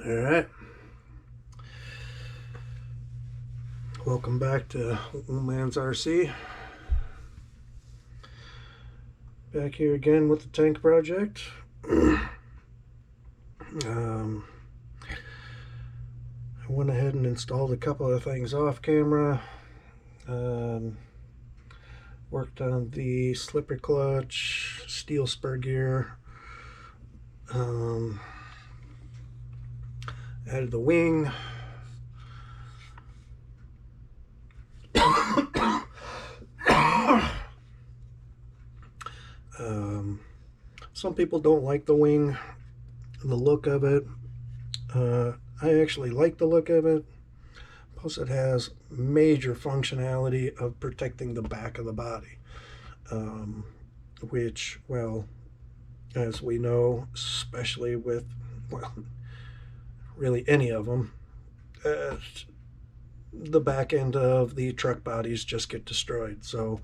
All right. Welcome back to Old Man's RC. Back here again with the tank project. I went ahead and installed a couple of things off camera. Worked on the slipper clutch, steel spur gear. Added the wing. Some people don't like the wing, the look of it. I actually like the look of it. Plus, it has major functionality of protecting the back of the body, which, well, as we know, especially with, well, really any of them, the back end of the truck bodies just get destroyed. So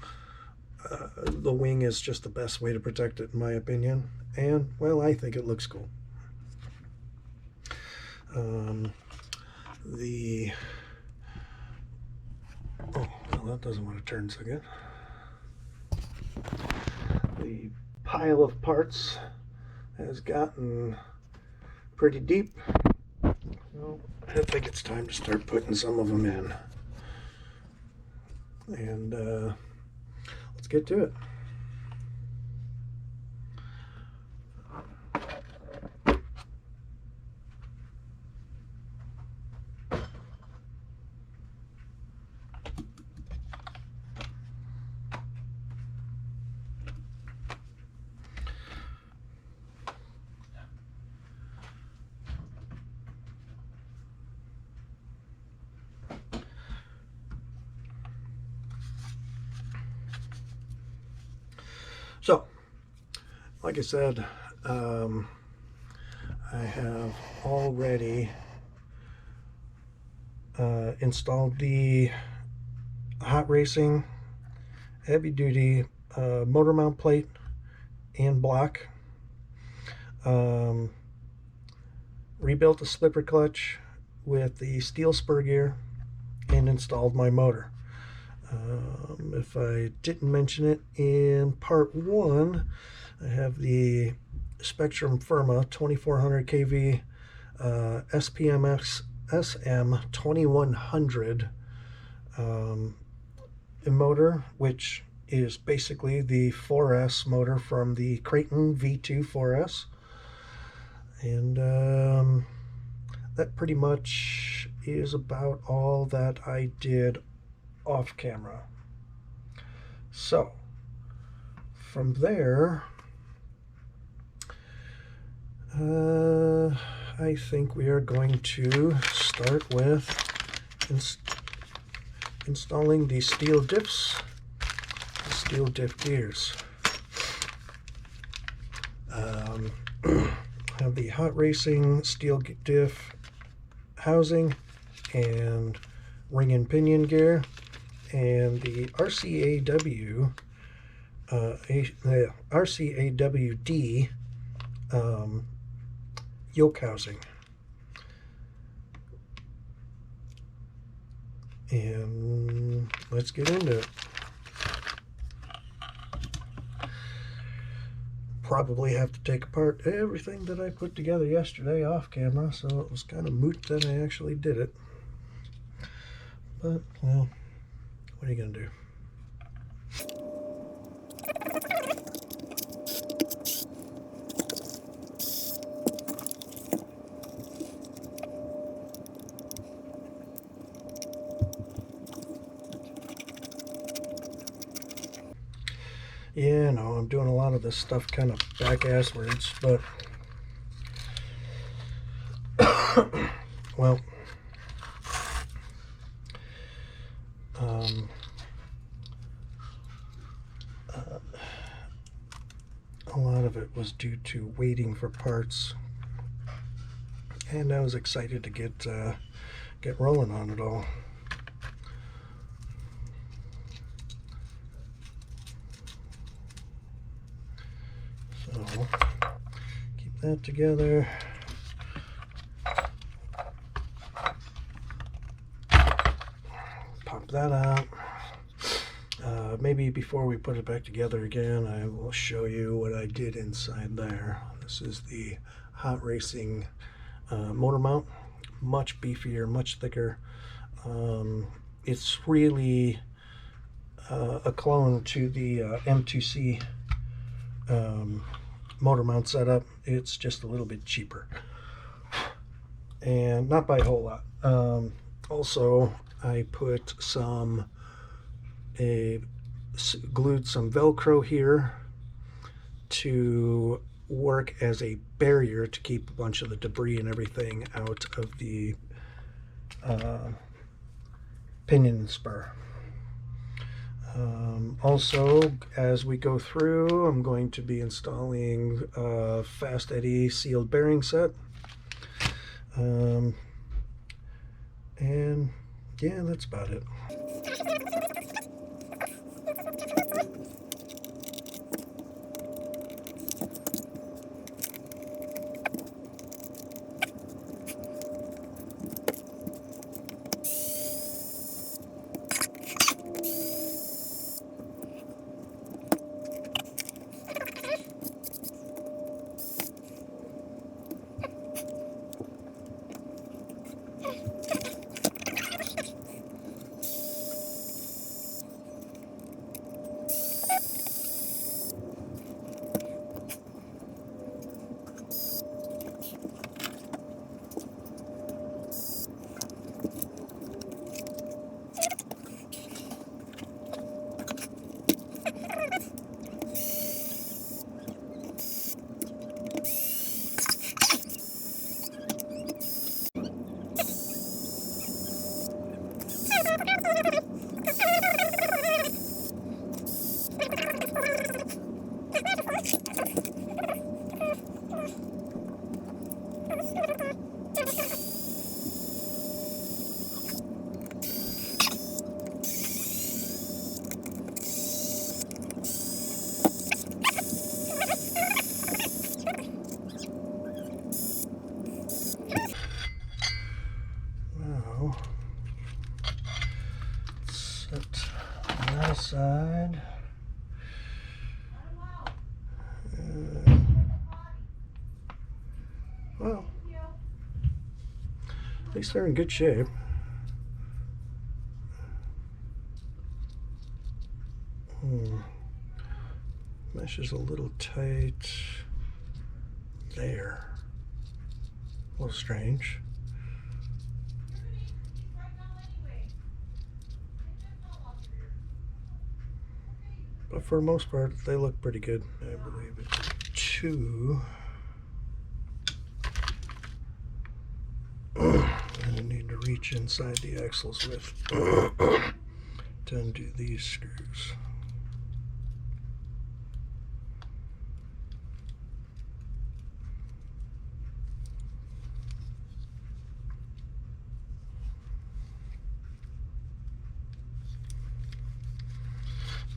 the wing is just the best way to protect it, in my opinion. And, well, I think it looks cool. Oh, well, that doesn't want to turn so good. The pile of parts has gotten pretty deep. Well, I think it's time to start putting some of them in. And let's get to it. So, like I said, I have already installed the hot racing heavy duty motor mount plate and block. Rebuilt the slipper clutch with the steel spur gear and installed my motor. If I didn't mention it in part one, I have the Spectrum Firma 2400 kV SPMX SM 2100 motor, which is basically the 4S motor from the Creighton V2 4S. And that pretty much is about all that I did off camera. So from there, I think we are going to start with installing the steel diffs, the steel diff gears. Have the hot racing steel diff housing and ring and pinion gear, and the RCAWD yoke housing. And let's get into it. Probably have to take apart everything that I put together yesterday off camera, so it was kind of moot that I actually did it. But, well, what are you going to do? Yeah, no, I'm doing a lot of this stuff kind of back-asswards, but well, a lot of it was due to waiting for parts, and I was excited to get rolling on it all. So keep that together. that out. Maybe before we put it back together again, I will show you what I did inside there. This is the hot racing motor mount. Much beefier, much thicker. It's really a clone to the M2C motor mount setup. It's just a little bit cheaper, and not by a whole lot. Also, I put glued some Velcro here to work as a barrier to keep a bunch of the debris and everything out of the pinion spur. Also, as we go through, I'm going to be installing a fast eddy sealed bearing set. And yeah, that's about it. Now, set that aside. Well, at least they're in good shape. Mesh is a little tight there. A little strange. But for the most part, they look pretty good. I believe it's 2. And I need to reach inside the axles with to undo these screws.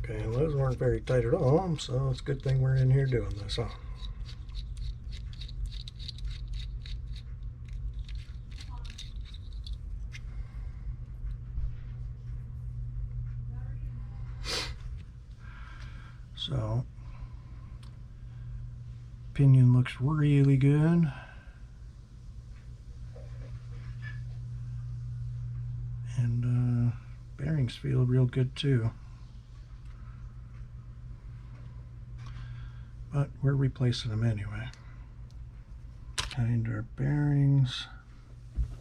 Okay, well, those weren't very tight at all, so it's a good thing we're in here doing this, huh? So, pinion looks really good. And bearings feel real good too. But we're replacing them anyway. Find our bearings.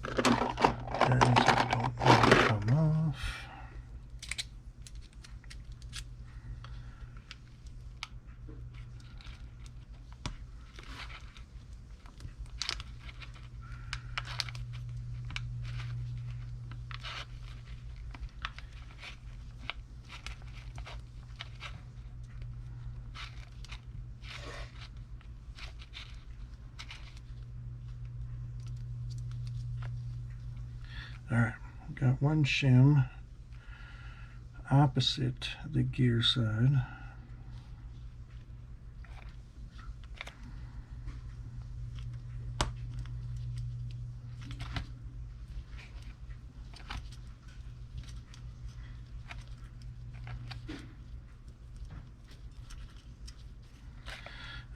Bearings that don't want to come off. Alright, got one shim opposite the gear side.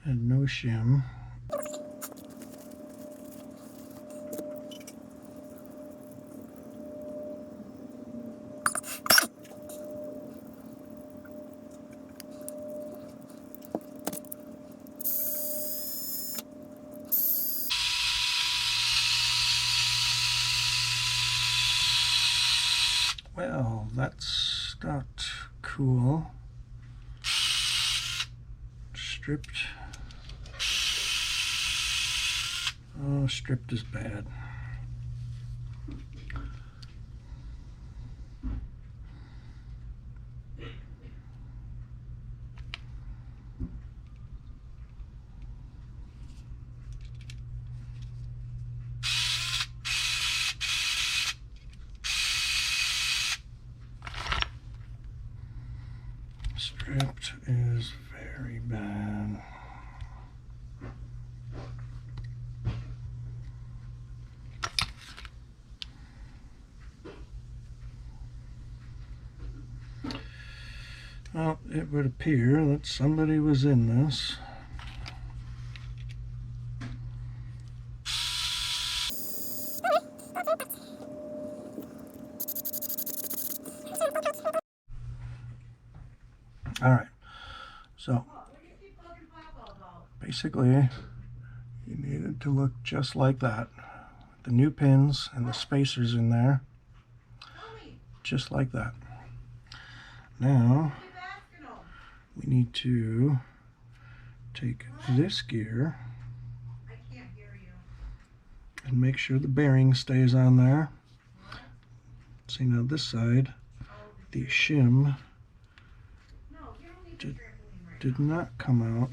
and no shim. Well, that's not cool. Stripped. Oh, stripped is bad. Stripped is very bad. Well, it would appear that somebody was in this. All right, so basically you need it to look just like that. The new pins and the spacers in there, just like that. Now we need to take this gear and make sure the bearing stays on there. See, now this side, the shim did not come out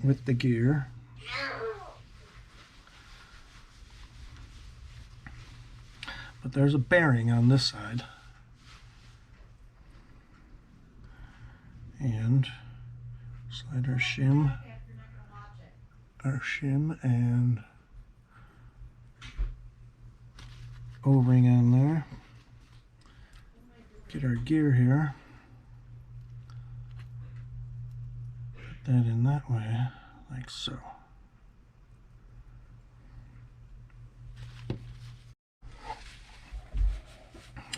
with the gear. But there's a bearing on this side. And slide our shim and O-ring on there. Get our gear here. Put that in that way, like so.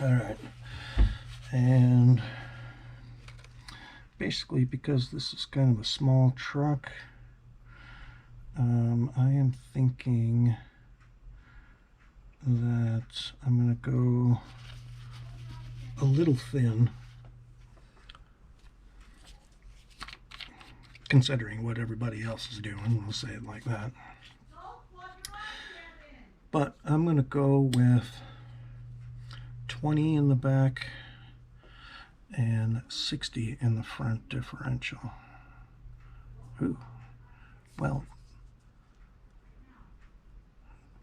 All right, and basically, because this is kind of a small truck, I am thinking that I'm going to go a little thin, considering what everybody else is doing, we'll say it like that. But I'm going to go with 20 in the back and 60 in the front differential. Ooh, well,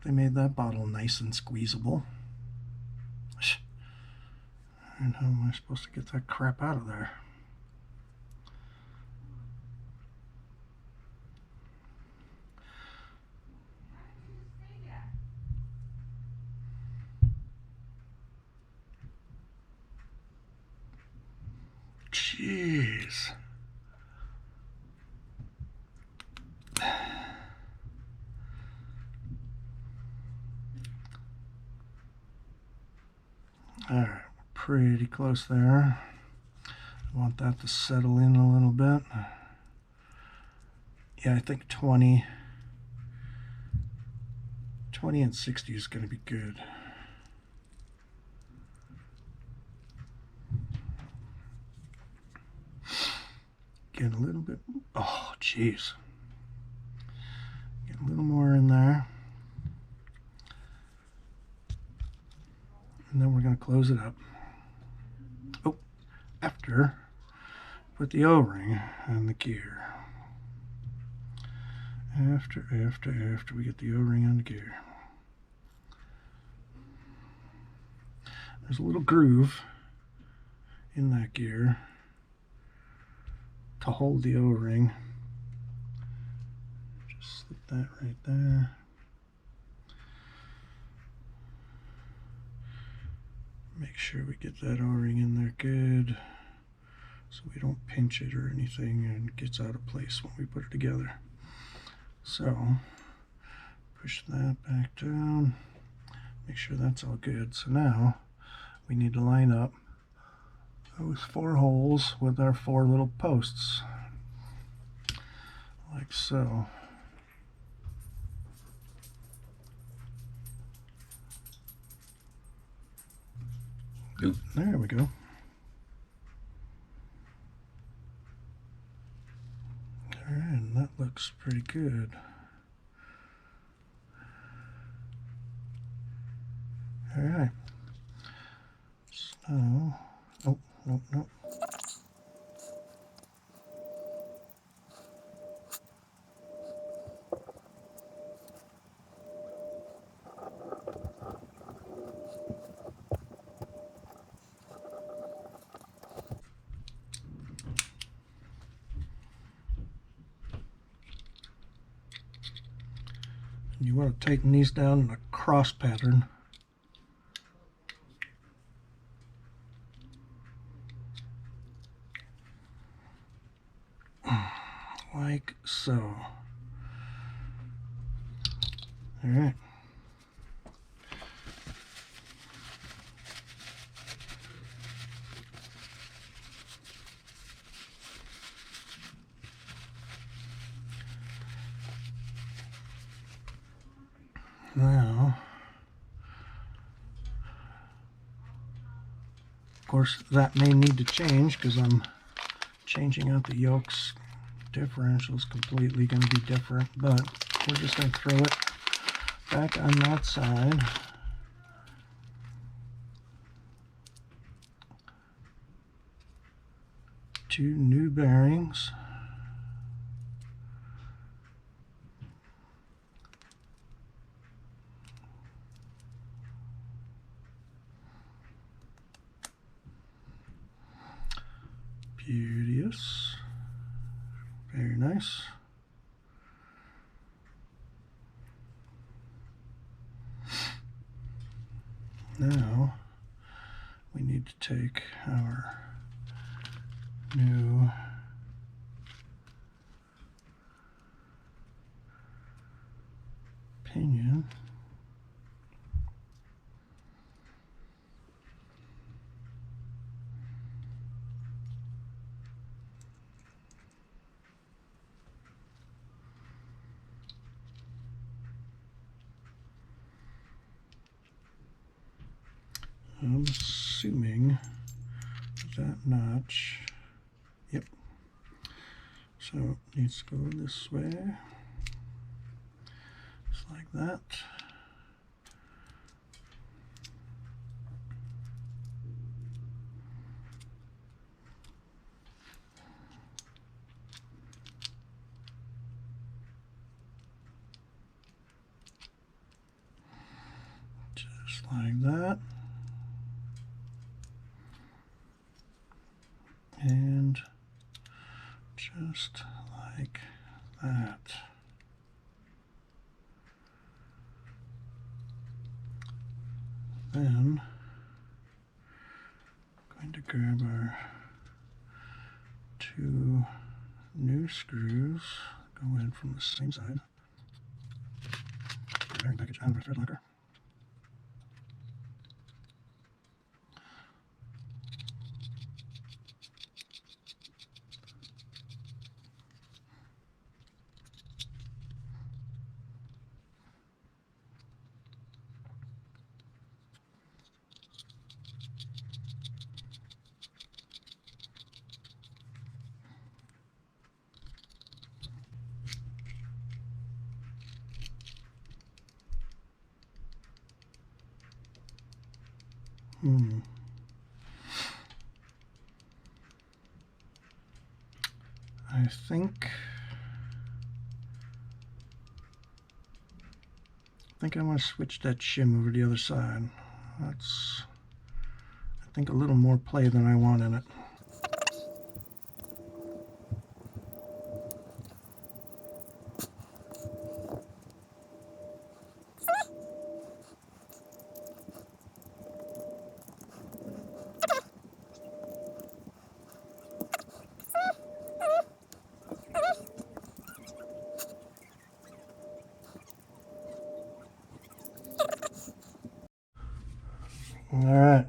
they made that bottle nice and squeezable. And how am I supposed to get that crap out of there? Jeez. All right, pretty close there. I want that to settle in a little bit. Yeah, I think 20 and 60 is going to be good. Get a little bit, oh jeez. Get a little more in there. And then we're going to close it up. Oh, after, put the O-ring on the gear. After we get the O-ring on the gear. There's a little groove in that gear to hold the O-ring. Just slip that right there. Make sure we get that O-ring in there good so we don't pinch it or anything and it gets out of place when we put it together. So push that back down, make sure that's all good. So now we need to line up those 4 holes with our 4 little posts, like so. Oop, there we go. Alright, and that looks pretty good. Alright. So, oh, no. You want to tighten these down in a cross pattern. Like so. Alright. Now, of course, that may need to change because I'm changing out the yokes. Differential's completely going to be different, but we're just going to throw it back on that side. Two new bearings. Beauteous. Very nice. Now we need to take our new pinion I'm assuming that notch, yep, so it needs to go this way, just like that. Just like that. And just like that. Then I'm going to grab our 2 new screws, go in from the same side, bearing package out of our thread locker. I think I want to switch that shim over to the other side. That's, I think, a little more play than I want in it. All right.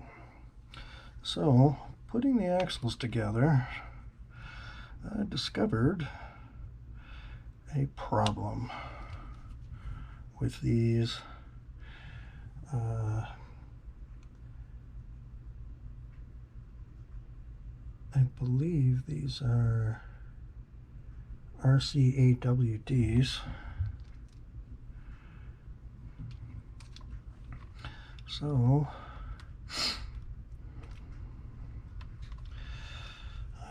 So, putting the axles together, I discovered a problem with these I believe these are RCAWDs. So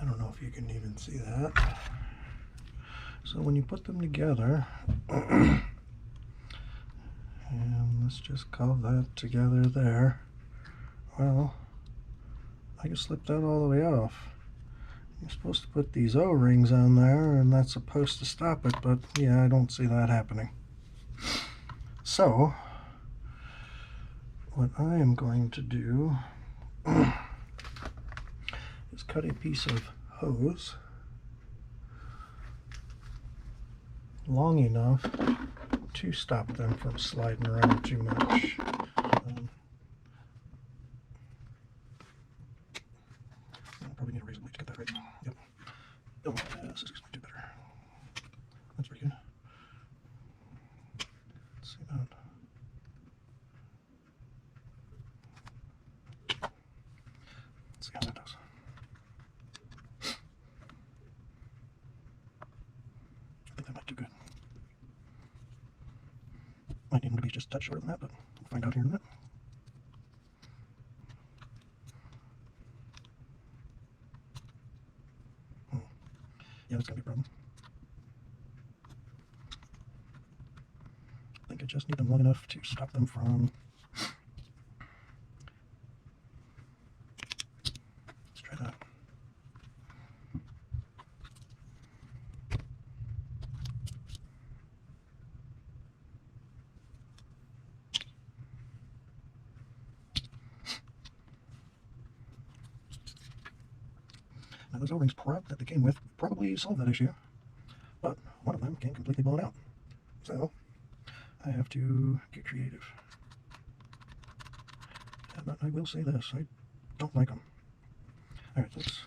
I don't know if you can even see that. So when you put them together, and let's just call that together there, well, I can slip that all the way off. You're supposed to put these O-rings on there, and that's supposed to stop it, but yeah, I don't see that happening. So what I am going to do is cut a piece of hose long enough to stop them from sliding around too much. I probably need a razor blade to get that right. Yep. Oh, scissors might do better. That's pretty good. Let's see that. Let's see how that does. I think that might do good. Might need to be just a touch shorter than that, but we'll find out here in a minute. Yeah, that's gonna be a problem. I think I just need them long enough to stop them from. Let's try that. Now those O-rings that they came with probably solved that issue, but one of them came completely blown out. So I have to get creative. Yeah, but I will say this, I don't like them. Alright, let's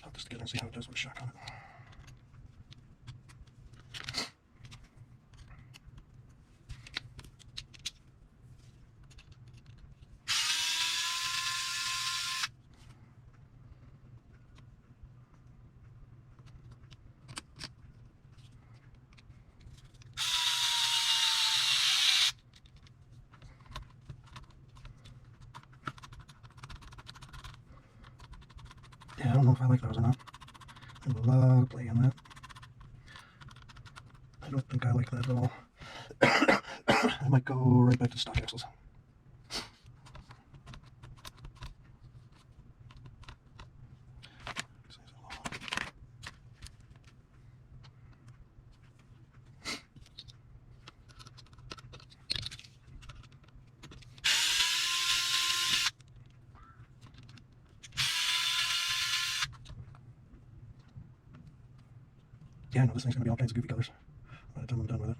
put this together and see how it does with a shock on it. Yeah, I don't know if I like those or not. There's a lot of play in that. I don't think I like that at all. I might go right back to stock axles. Yeah, I know this thing's going to be all kinds of goofy colors by the time I'm done with it.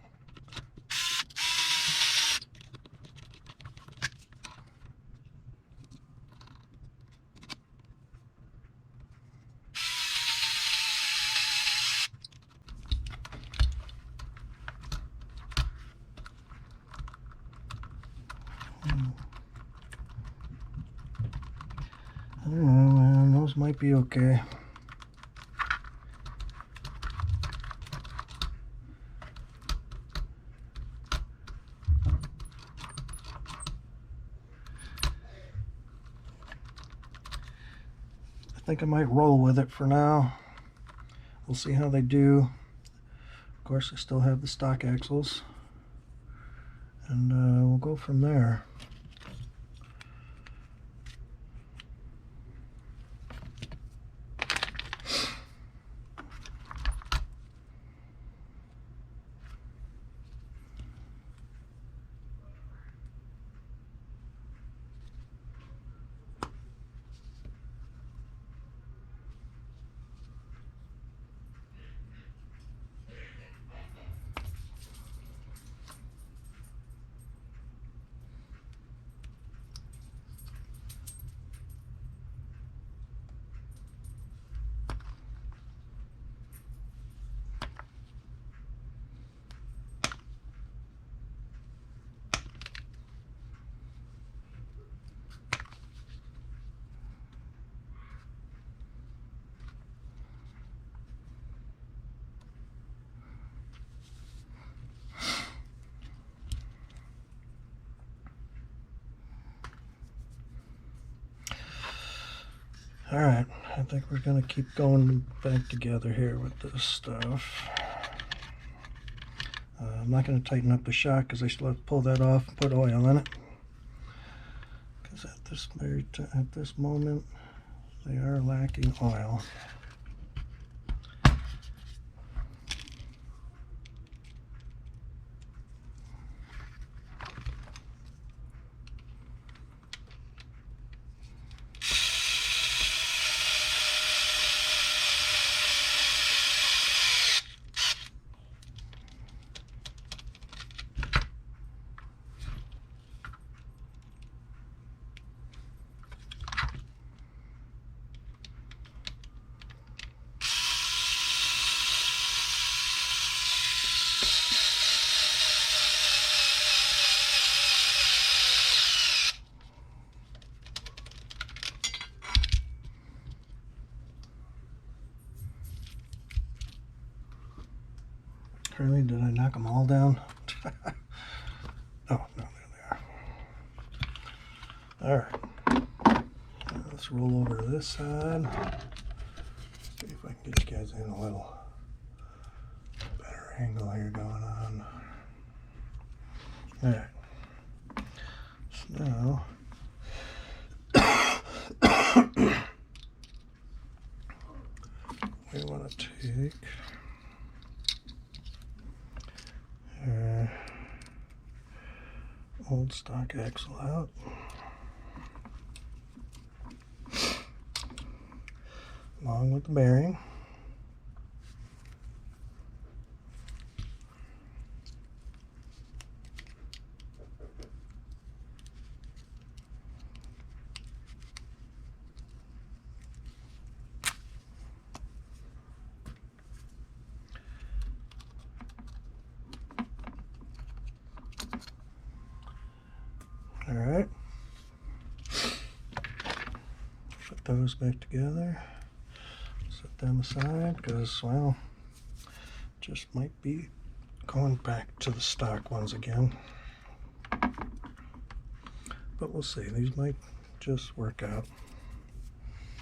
I don't know, man. Those might be okay. I think I might roll with it for now. We'll see how they do. Of course, I still have the stock axles, and we'll go from there. Alright, I think we're going to keep going back together here with this stuff. I'm not going to tighten up the shock because I still have to pull that off and put oil in it. Because at this moment, they are lacking oil. Really? Did I knock them all down? Oh, no, there they are. Alright. Let's roll over to this side. See if I can get you guys in a little better angle here going on. Alright. So now we want to take our old stock axle out. Along with the bearing. All right. Put those back together. Set them aside because, well, just might be going back to the stock ones again. But we'll see. These might just work out.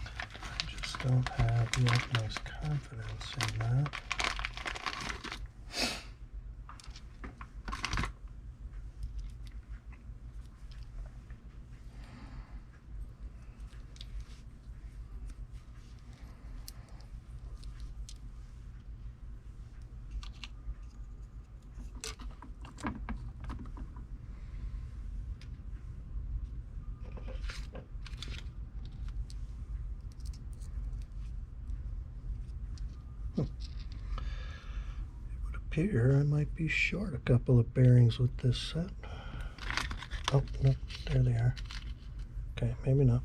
I just don't have the utmost confidence in that. It would appear I might be short a couple of bearings with this set. Oh, no, there they are. Okay, maybe not.